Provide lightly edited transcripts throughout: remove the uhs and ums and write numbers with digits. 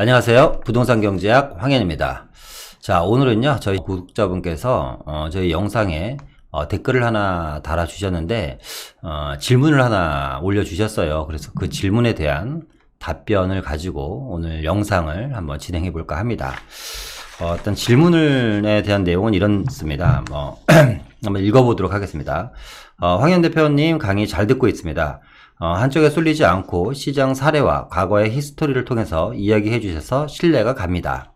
안녕하세요. 부동산 경제학 황현입니다. 자, 오늘은요, 저희 구독자분께서, 저희 영상에, 댓글을 하나 달아주셨는데, 질문을 하나 올려주셨어요. 그래서 그 질문에 대한 답변을 가지고 오늘 영상을 한번 진행해 볼까 합니다. 어떤 질문에 대한 내용은 이렇습니다. 한번 읽어보도록 하겠습니다. 황현 대표님 강의 잘 듣고 있습니다. 한쪽에 쏠리지 않고 시장 사례와 과거의 히스토리를 통해서 이야기해 주셔서 신뢰가 갑니다.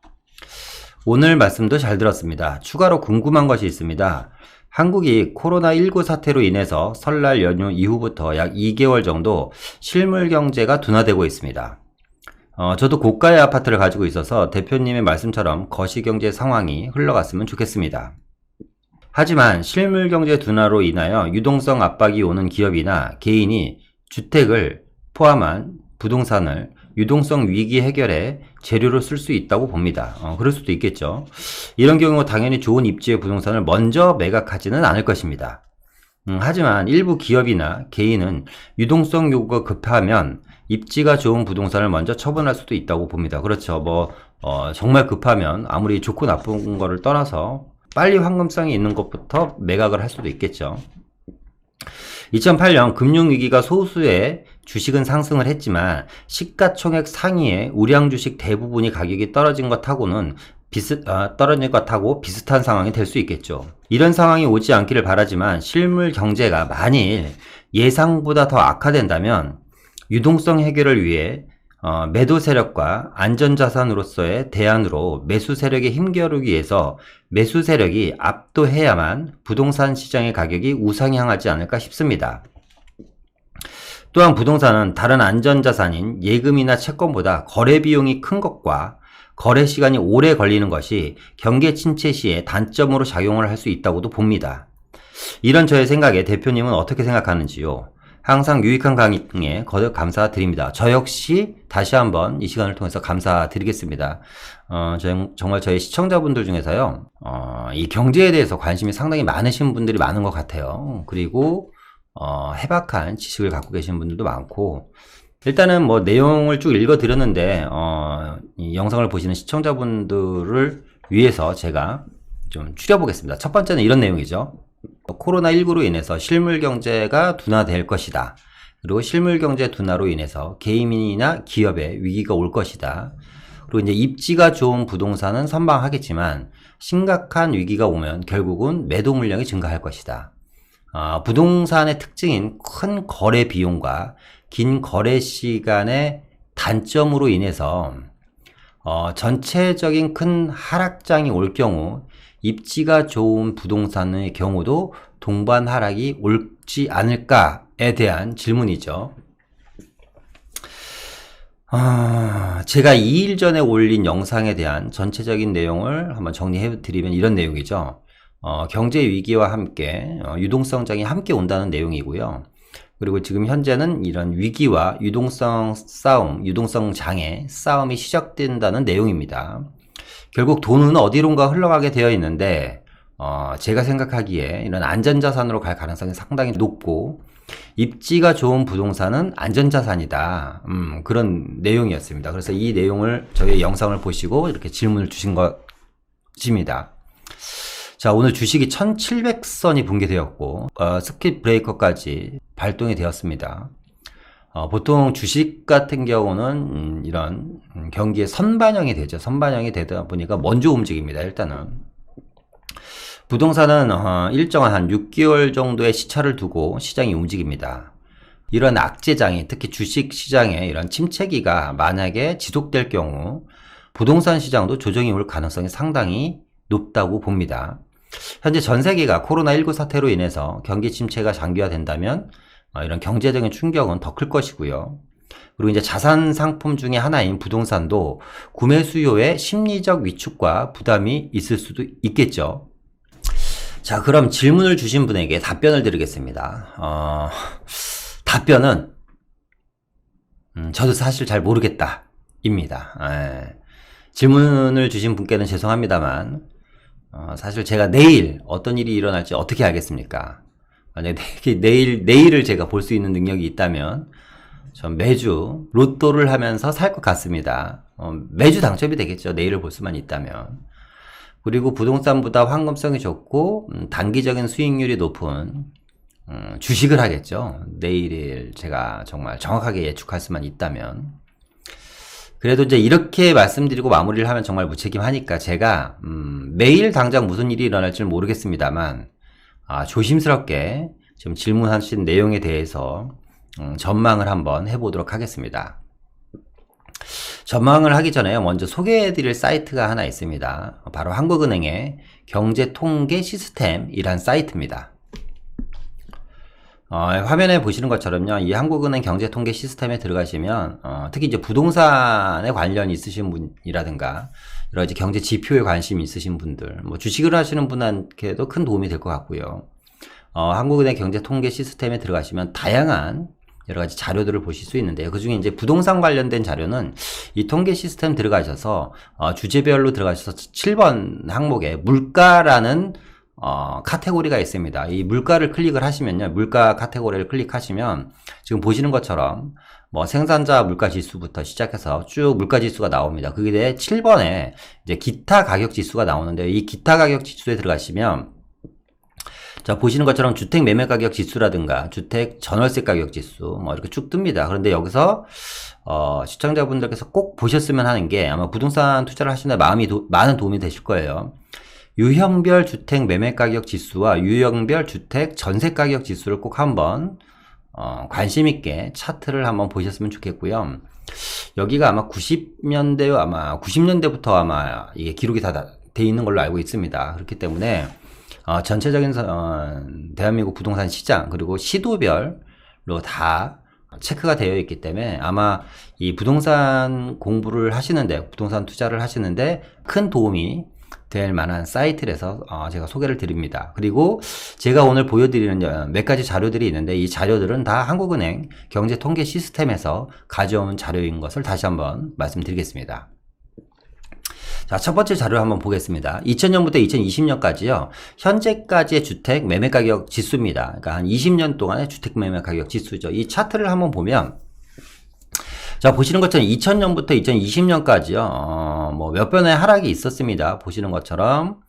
오늘 말씀도 잘 들었습니다. 추가로 궁금한 것이 있습니다. 한국이 코로나19 사태로 인해서 설날 연휴 이후부터 약 2개월 정도 실물 경제가 둔화되고 있습니다. 저도 고가의 아파트를 가지고 있어서 대표님의 말씀처럼 거시경제 상황이 흘러갔으면 좋겠습니다. 하지만 실물 경제 둔화로 인하여 유동성 압박이 오는 기업이나 개인이 주택을 포함한 부동산을 유동성 위기 해결에 재료로 쓸 수 있다고 봅니다. 그럴 수도 있겠죠. 이런 경우 당연히 좋은 입지의 부동산을 먼저 매각하지는 않을 것입니다. 하지만 일부 기업이나 개인은 유동성 요구가 급하면 입지가 좋은 부동산을 먼저 처분할 수도 있다고 봅니다. 그렇죠. 정말 급하면 아무리 좋고 나쁜 거를 떠나서 빨리 황금성이 있는 것부터 매각을 할 수도 있겠죠. 2008년 금융위기가 소수의 주식은 상승을 했지만 시가총액 상위의 우량 주식 대부분이 가격이 떨어진 것하고 비슷한 상황이 될 수 있겠죠. 이런 상황이 오지 않기를 바라지만 실물 경제가 만일 예상보다 더 악화된다면 유동성 해결을 위해 매도 세력과 안전자산으로서의 대안으로 매수 세력에 힘겨루기 위해서 매수 세력이 압도해야만 부동산 시장의 가격이 우상향하지 않을까 싶습니다. 또한 부동산은 다른 안전자산인 예금이나 채권보다 거래 비용이 큰 것과 거래 시간이 오래 걸리는 것이 경기 침체 시에 단점으로 작용을 할 수 있다고도 봅니다. 이런 저의 생각에 대표님은 어떻게 생각하는지요? 항상 유익한 강의에 거듭 감사드립니다. 저 역시 다시 한번 이 시간을 통해서 감사드리겠습니다. 정말 저희 시청자분들 중에서요, 이 경제에 대해서 관심이 상당히 많으신 분들이 많은 것 같아요. 그리고, 해박한 지식을 갖고 계신 분들도 많고, 일단은 내용을 쭉 읽어 드렸는데, 이 영상을 보시는 시청자분들을 위해서 제가 좀 줄여보겠습니다. 첫 번째는 이런 내용이죠. 코로나19로 인해서 실물 경제가 둔화될 것이다. 그리고 실물 경제 둔화로 인해서 개인이나 기업에 위기가 올 것이다. 그리고 이제 입지가 좋은 부동산은 선방하겠지만 심각한 위기가 오면 결국은 매도 물량이 증가할 것이다. 부동산의 특징인 큰 거래 비용과 긴 거래 시간의 단점으로 인해서 전체적인 큰 하락장이 올 경우 입지가 좋은 부동산의 경우도 동반 하락이 올지 않을까에 대한 질문이죠. 제가 2일 전에 올린 영상에 대한 전체적인 내용을 한번 정리해 드리면 이런 내용이죠. 경제 위기와 함께 유동성장이 함께 온다는 내용이고요. 그리고 지금 현재는 이런 위기와 유동성 싸움, 유동성 장애 싸움이 시작된다는 내용입니다. 결국 돈은 어디론가 흘러가게 되어 있는데 제가 생각하기에 이런 안전자산으로 갈 가능성이 상당히 높고 입지가 좋은 부동산은 안전자산이다. 그런 내용이었습니다. 그래서 이 내용을 저희 영상을 보시고 이렇게 질문을 주신 것입니다. 자, 오늘 주식이 1700선이 붕괴되었고 스킷 브레이커까지 발동이 되었습니다. 보통 주식 같은 경우는 이런 경기에 선반영이 되죠. 선반영이 되다 보니까 먼저 움직입니다. 일단은 부동산은 일정한 한 6개월 정도의 시차를 두고 시장이 움직입니다. 이런 악재장이 특히 주식 시장의 이런 침체기가 만약에 지속될 경우 부동산 시장도 조정이 올 가능성이 상당히 높다고 봅니다. 현재 전 세계가 코로나19 사태로 인해서 경기 침체가 장기화된다면 이런 경제적인 충격은 더 클 것이고요. 그리고 이제 자산 상품 중에 하나인 부동산도 구매 수요에 심리적 위축과 부담이 있을 수도 있겠죠. 자, 그럼 질문을 주신 분에게 답변을 드리겠습니다. 답변은 저도 사실 잘 모르겠다 입니다. 질문을 주신 분께는 죄송합니다만 사실 제가 내일 어떤 일이 일어날지 어떻게 알겠습니까? 만약에 내일을 제가 볼 수 있는 능력이 있다면 전 매주 로또를 하면서 살 것 같습니다. 매주 당첨이 되겠죠. 내일을 볼 수만 있다면. 그리고 부동산보다 황금성이 좋고 단기적인 수익률이 높은 주식을 하겠죠. 내일을 제가 정말 정확하게 예측할 수만 있다면. 그래도 이제 이렇게 말씀드리고 마무리를 하면 정말 무책임하니까 제가 매일 당장 무슨 일이 일어날지는 모르겠습니다만 조심스럽게 지금 질문하신 내용에 대해서 전망을 한번 해보도록 하겠습니다. 전망을 하기 전에 먼저 소개해드릴 사이트가 하나 있습니다. 바로 한국은행의 경제통계 시스템이란 사이트입니다. 화면에 보시는 것처럼요, 이 한국은행 경제통계 시스템에 들어가시면 특히 이제 부동산에 관련이 있으신 분이라든가 여러 가지 경제 지표에 관심이 있으신 분들, 뭐 주식을 하시는 분한테도 큰 도움이 될 것 같고요. 한국은행 경제통계 시스템에 들어가시면 다양한 여러 가지 자료들을 보실 수 있는데요. 그 중에 이제 부동산 관련된 자료는 이 통계 시스템 들어가셔서 주제별로 들어가셔서 7번 항목에 물가라는 카테고리가 있습니다. 이 물가를 클릭을 하시면요, 물가 카테고리를 클릭하시면 지금 보시는 것처럼 뭐 생산자 물가 지수부터 시작해서 쭉 물가 지수가 나옵니다. 그게 7번에 이제 기타 가격 지수가 나오는데요. 이 기타 가격 지수에 들어가시면 자, 보시는 것처럼 주택 매매 가격 지수라든가 주택 전월세 가격 지수 뭐 이렇게 쭉 뜹니다. 그런데 여기서 시청자분들께서 꼭 보셨으면 하는 게 아마 부동산 투자를 하시는데 많은 도움이 되실 거예요. 유형별 주택 매매 가격 지수와 유형별 주택 전세 가격 지수를 꼭 한번 관심 있게 차트를 한번 보셨으면 좋겠고요. 여기가 아마 90년대부터 아마 이게 기록이 다 돼 있는 걸로 알고 있습니다. 그렇기 때문에 전체적인 대한민국 부동산 시장 그리고 시도별로 다 체크가 되어 있기 때문에 아마 이 부동산 공부를 하시는데, 부동산 투자를 하시는데 큰 도움이 될 만한 사이트라서 제가 소개를 드립니다. 그리고 제가 오늘 보여드리는 몇 가지 자료들이 있는데 이 자료들은 다 한국은행 경제통계 시스템에서 가져온 자료인 것을 다시 한번 말씀드리겠습니다. 자, 첫 번째 자료를 한번 보겠습니다. 2000년부터 2020년까지요. 현재까지의 주택 매매 가격 지수입니다. 그러니까 한 20년 동안의 주택 매매 가격 지수죠. 이 차트를 한번 보면 자, 보시는 것처럼 2000년부터 2020년까지요. 뭐 몇 번의 하락이 있었습니다. 보시는 것처럼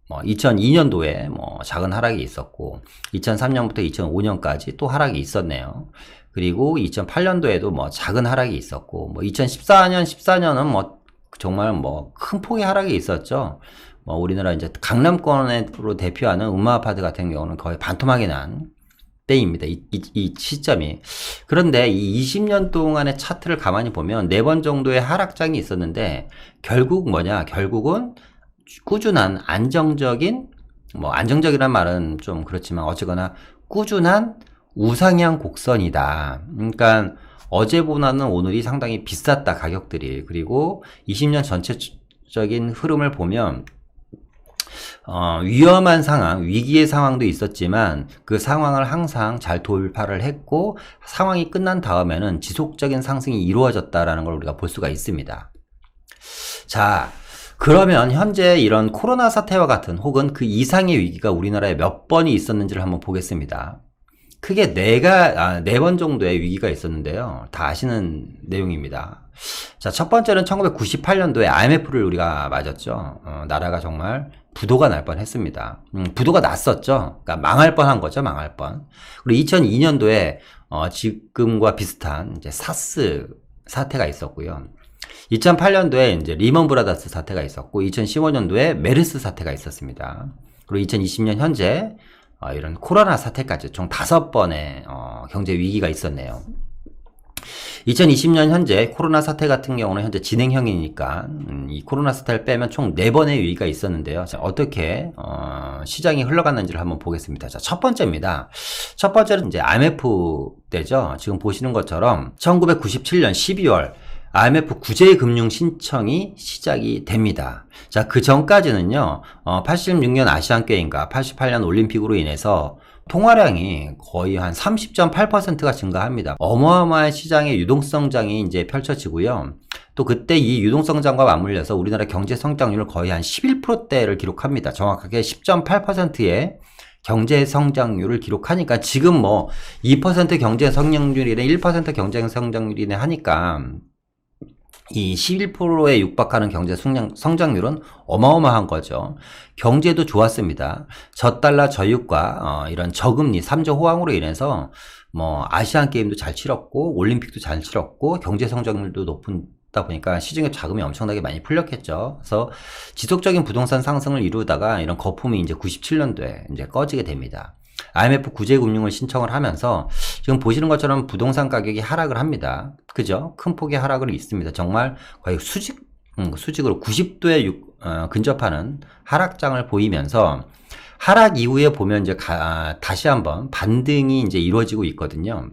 뭐 2002년도에 뭐 작은 하락이 있었고 2003년부터 2005년까지 또 하락이 있었네요. 그리고 2008년도에도 뭐 작은 하락이 있었고 뭐 14년은 뭐 정말 뭐 큰 폭의 하락이 있었죠. 뭐 우리나라 이제 강남권으로 대표하는 음마아파트 같은 경우는 거의 반토막이 난 때입니다. 이 시점이. 그런데 이 20년 동안의 차트를 가만히 보면 4번 정도의 하락장이 있었는데 결국 뭐냐? 결국은 꾸준한 안정적인, 뭐 안정적이란 말은 좀 그렇지만 어쨌거나 꾸준한 우상향 곡선이다. 그러니까 어제보다는 오늘이 상당히 비쌌다, 가격들이. 그리고 20년 전체적인 흐름을 보면 위험한 상황, 위기의 상황도 있었지만 그 상황을 항상 잘 돌파를 했고 상황이 끝난 다음에는 지속적인 상승이 이루어졌다라는 걸 우리가 볼 수가 있습니다. 자, 그러면 현재 이런 코로나 사태와 같은 혹은 그 이상의 위기가 우리나라에 몇 번이 있었는지를 한번 보겠습니다. 크게 4번 정도의 위기가 있었는데요. 다 아시는 내용입니다. 자, 첫 번째는 1998년도에 IMF를 우리가 맞았죠. 나라가 정말 부도가 날 뻔 했습니다. 부도가 났었죠. 그러니까 망할 뻔 한 거죠, 망할 뻔. 그리고 2002년도에, 지금과 비슷한 이제 사스 사태가 있었고요. 2008년도에 이제 리먼 브라더스 사태가 있었고, 2015년도에 메르스 사태가 있었습니다. 그리고 2020년 현재, 이런 코로나 사태까지 총 5번의 경제 위기가 있었네요. 2020년 현재 코로나 사태 같은 경우는 현재 진행형이니까 이 코로나 사태를 빼면 총 4번의 위기가 있었는데요. 자, 어떻게 시장이 흘러갔는지를 한번 보겠습니다. 자, 첫 번째입니다. 첫 번째는 이제 IMF 때죠. 지금 보시는 것처럼 1997년 12월 IMF 구제금융 신청이 시작이 됩니다. 자, 그 전까지는요, 86년 아시안게임과 88년 올림픽으로 인해서 통화량이 거의 한 30.8%가 증가합니다. 어마어마한 시장의 유동성장이 이제 펼쳐지고요. 또 그때 이 유동성장과 맞물려서 우리나라 경제 성장률을 거의 한 11%대를 기록합니다. 정확하게 10.8%의 경제 성장률을 기록하니까 지금 뭐 2% 경제 성장률이네 1% 경제 성장률이네 하니까 이 11%에 육박하는 경제 성장률은 어마어마한 거죠. 경제도 좋았습니다. 저달러 저유가 이런 저금리 3조 호황으로 인해서 뭐 아시안 게임도 잘 치렀고 올림픽도 잘 치렀고 경제 성장률도 높다 보니까 시중에 자금이 엄청나게 많이 풀렸겠죠. 그래서 지속적인 부동산 상승을 이루다가 이런 거품이 이제 97년도에 이제 꺼지게 됩니다. IMF 구제금융을 신청을 하면서 지금 보시는 것처럼 부동산 가격이 하락을 합니다. 그죠? 큰 폭의 하락을 있습니다. 정말 거의 수직으로 90도에 근접하는 하락장을 보이면서 하락 이후에 보면 이제 다시 한번 반등이 이제 이루어지고 있거든요.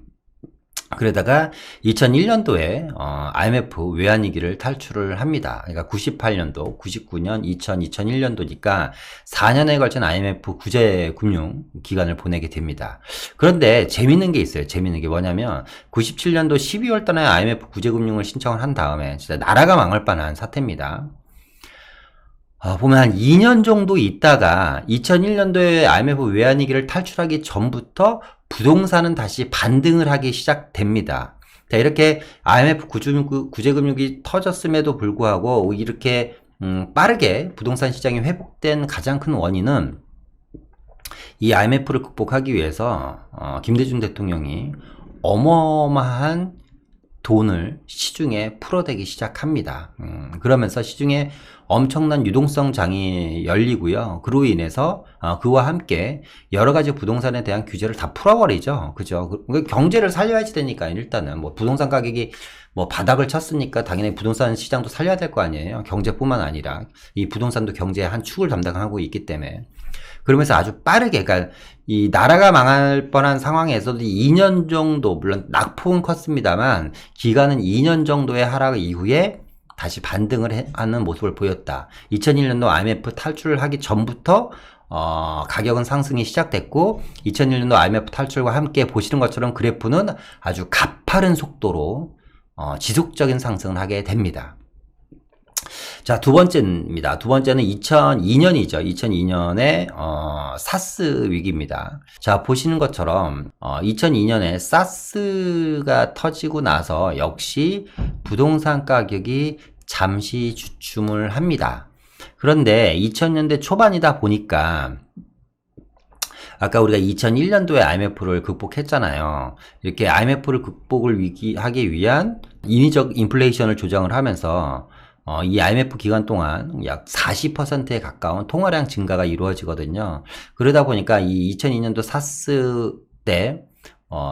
그러다가 2001년도에 IMF 외환위기를 탈출을 합니다. 그러니까 98년도, 99년, 2000, 2001년도니까 4년에 걸친 IMF 구제금융 기간을 보내게 됩니다. 그런데 재밌는 게 있어요. 재밌는 게 뭐냐면 97년도 12월 달에 IMF 구제금융을 신청을 한 다음에 진짜 나라가 망할 뻔한 사태입니다. 보면 한 2년 정도 있다가 2001년도에 IMF 외환위기를 탈출하기 전부터 부동산은 다시 반등을 하기 시작됩니다. 자, 이렇게 IMF 구제금융이 터졌음에도 불구하고 이렇게 빠르게 부동산 시장이 회복된 가장 큰 원인은 이 IMF를 극복하기 위해서 김대중 대통령이 어마어마한 돈을 시중에 풀어대기 시작합니다. 그러면서 시중에 엄청난 유동성 장이 열리고요. 그로 인해서 그와 함께 여러 가지 부동산에 대한 규제를 다 풀어버리죠. 그죠? 경제를 살려야지 되니까 일단은 뭐 부동산 가격이 뭐 바닥을 쳤으니까 당연히 부동산 시장도 살려야 될 거 아니에요. 경제뿐만 아니라 이 부동산도 경제의 한 축을 담당하고 있기 때문에. 그러면서 아주 빠르게, 그러니까 이 나라가 망할 뻔한 상황에서도 2년 정도, 물론 낙폭은 컸습니다만 기간은 2년 정도의 하락 이후에 다시 반등을 하는 모습을 보였다. 2001년도 IMF 탈출을 하기 전부터 가격은 상승이 시작됐고 2001년도 IMF 탈출과 함께 보시는 것처럼 그래프는 아주 가파른 속도로 지속적인 상승을 하게 됩니다. 자, 두 번째입니다. 두 번째는 2002년이죠. 2002년에 사스 위기입니다. 자, 보시는 것처럼 2002년에 사스가 터지고 나서 역시 부동산 가격이 잠시 주춤을 합니다. 그런데 2000년대 초반이다 보니까 아까 우리가 2001년도에 IMF를 극복했잖아요. 이렇게 IMF를 하기 위한 인위적 인플레이션을 조정을 하면서 이 IMF 기간 동안 약 40%에 가까운 통화량 증가가 이루어지거든요. 그러다 보니까 이 2002년도 사스 때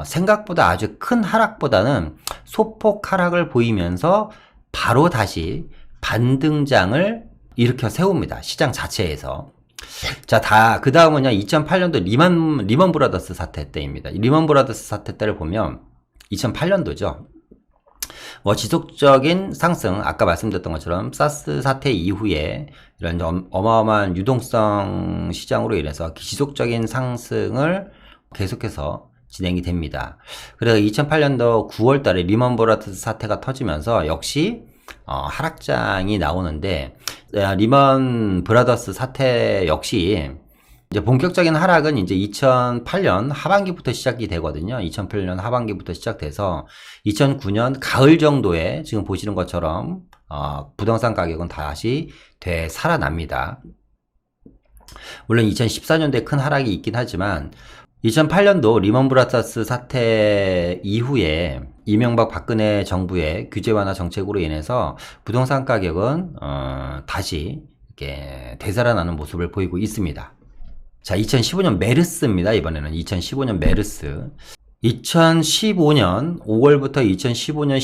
생각보다 아주 큰 하락보다는 소폭 하락을 보이면서 바로 다시 반등장을 일으켜 세웁니다. 시장 자체에서. 자, 그 다음은요, 2008년도 리먼 브라더스 사태 때입니다. 리먼 브라더스 사태 때를 보면 2008년도죠. 지속적인 상승, 아까 말씀드렸던 것처럼 사스 사태 이후에 이런 어마어마한 유동성 시장으로 인해서 지속적인 상승을 계속해서 진행이 됩니다. 그래서 2008년도 9월 달에 리먼 브라더스 사태가 터지면서 역시 하락장이 나오는데 리먼 브라더스 사태 역시 이제 본격적인 하락은 이제 2008년 하반기부터 시작이 되거든요. 2008년 하반기부터 시작돼서 2009년 가을 정도에 지금 보시는 것처럼 부동산 가격은 다시 되살아납니다. 물론 2014년도에 큰 하락이 있긴 하지만 2008년도 리먼 브라더스 사태 이후에 이명박 박근혜 정부의 규제 완화 정책으로 인해서 부동산 가격은 다시 이렇게 되살아나는 모습을 보이고 있습니다. 자, 2015년 메르스입니다. 이번에는 2015년 메르스. 2015년 5월부터 2015년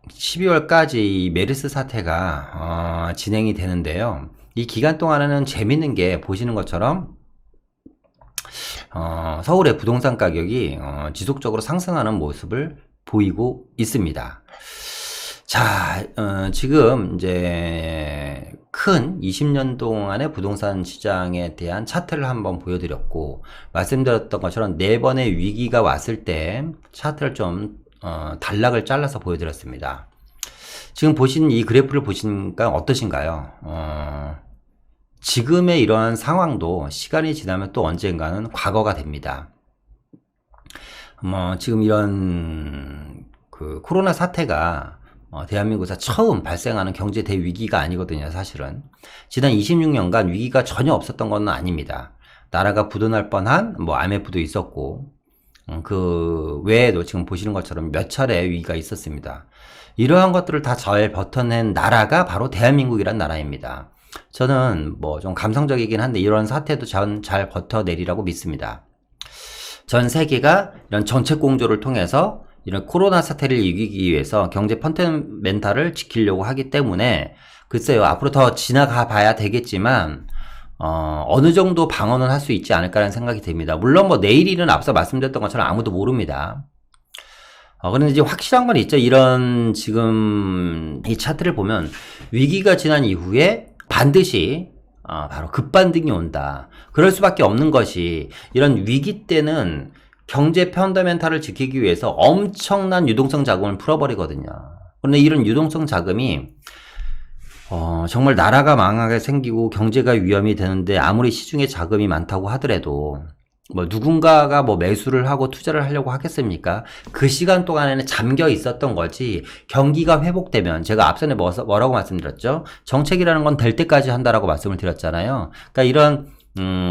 12월까지 이 메르스 사태가 진행이 되는데요. 이 기간 동안에는 재밌는 게 보시는 것처럼 서울의 부동산 가격이 지속적으로 상승하는 모습을 보이고 있습니다. 자, 지금 이제 큰 20년 동안의 부동산 시장에 대한 차트를 한번 보여드렸고, 말씀드렸던 것처럼 4번의 위기가 왔을 때 차트를 좀 단락을 잘라서 보여드렸습니다. 지금 보신 이 그래프를 보시니까 어떠신가요? 지금의 이러한 상황도 시간이 지나면 또 언젠가는 과거가 됩니다. 지금 이런 코로나 사태가 대한민국에서 처음 발생하는 경제 대위기가 아니거든요, 사실은. 지난 26년간 위기가 전혀 없었던 건 아닙니다. 나라가 부도날 뻔한 IMF도 있었고, 그 외에도 지금 보시는 것처럼 몇 차례 위기가 있었습니다. 이러한 것들을 다 잘 버텨낸 나라가 바로 대한민국이란 나라입니다. 저는 좀 감성적이긴 한데 이런 사태도 잘 버텨내리라고 믿습니다. 전 세계가 이런 정책 공조를 통해서 이런 코로나 사태를 이기기 위해서 경제 펀더멘탈을 지키려고 하기 때문에 글쎄요, 앞으로 더 지나가 봐야 되겠지만 어느 정도 방어는 할 수 있지 않을까라는 생각이 듭니다. 물론 내일일은 앞서 말씀드렸던 것처럼 아무도 모릅니다. 그런데 이제 확실한 건 있죠. 이런 지금 이 차트를 보면 위기가 지난 이후에 반드시 바로 급반등이 온다. 그럴 수밖에 없는 것이 이런 위기 때는 경제 펀더멘탈을 지키기 위해서 엄청난 유동성 자금을 풀어버리거든요. 그런데 이런 유동성 자금이 정말 나라가 망하게 생기고 경제가 위험이 되는데 아무리 시중에 자금이 많다고 하더라도 누군가가 매수를 하고 투자를 하려고 하겠습니까? 그 시간 동안에는 잠겨 있었던 거지. 경기가 회복되면 제가 앞전에 뭐라고 말씀드렸죠? 정책이라는 건 될 때까지 한다라고 말씀을 드렸잖아요. 그러니까 이런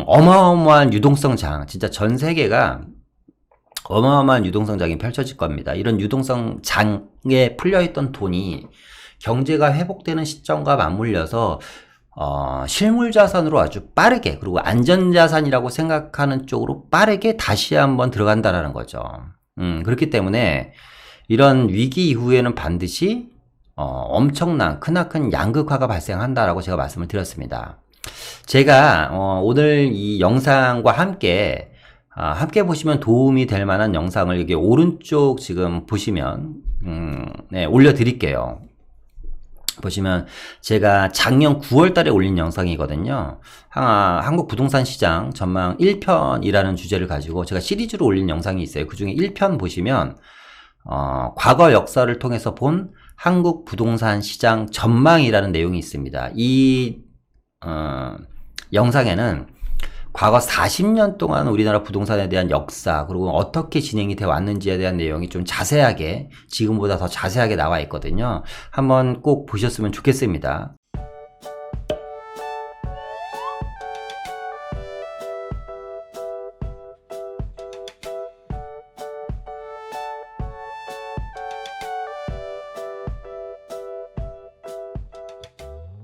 어마어마한 유동성 장, 진짜 전 세계가 어마어마한 유동성 장이 펼쳐질 겁니다. 이런 유동성 장에 풀려있던 돈이 경제가 회복되는 시점과 맞물려서 실물 자산으로 아주 빠르게, 그리고 안전자산이라고 생각하는 쪽으로 빠르게 다시 한번 들어간다라는 거죠. 그렇기 때문에 이런 위기 이후에는 반드시 엄청난 크나큰 양극화가 발생한다라고 제가 말씀을 드렸습니다. 제가 오늘 이 영상과 함께 보시면 도움이 될 만한 영상을 여기 오른쪽 지금 보시면 네, 올려드릴게요. 보시면 제가 작년 9월 달에 올린 영상이거든요. 한국 부동산 시장 전망 1편이라는 주제를 가지고 제가 시리즈로 올린 영상이 있어요. 그 중에 1편 보시면 과거 역사를 통해서 본 한국 부동산 시장 전망이라는 내용이 있습니다. 이 영상에는 과거 40년 동안 우리나라 부동산에 대한 역사, 그리고 어떻게 진행이 되어 왔는지에 대한 내용이 좀 자세하게, 지금보다 더 자세하게 나와 있거든요. 한번 꼭 보셨으면 좋겠습니다.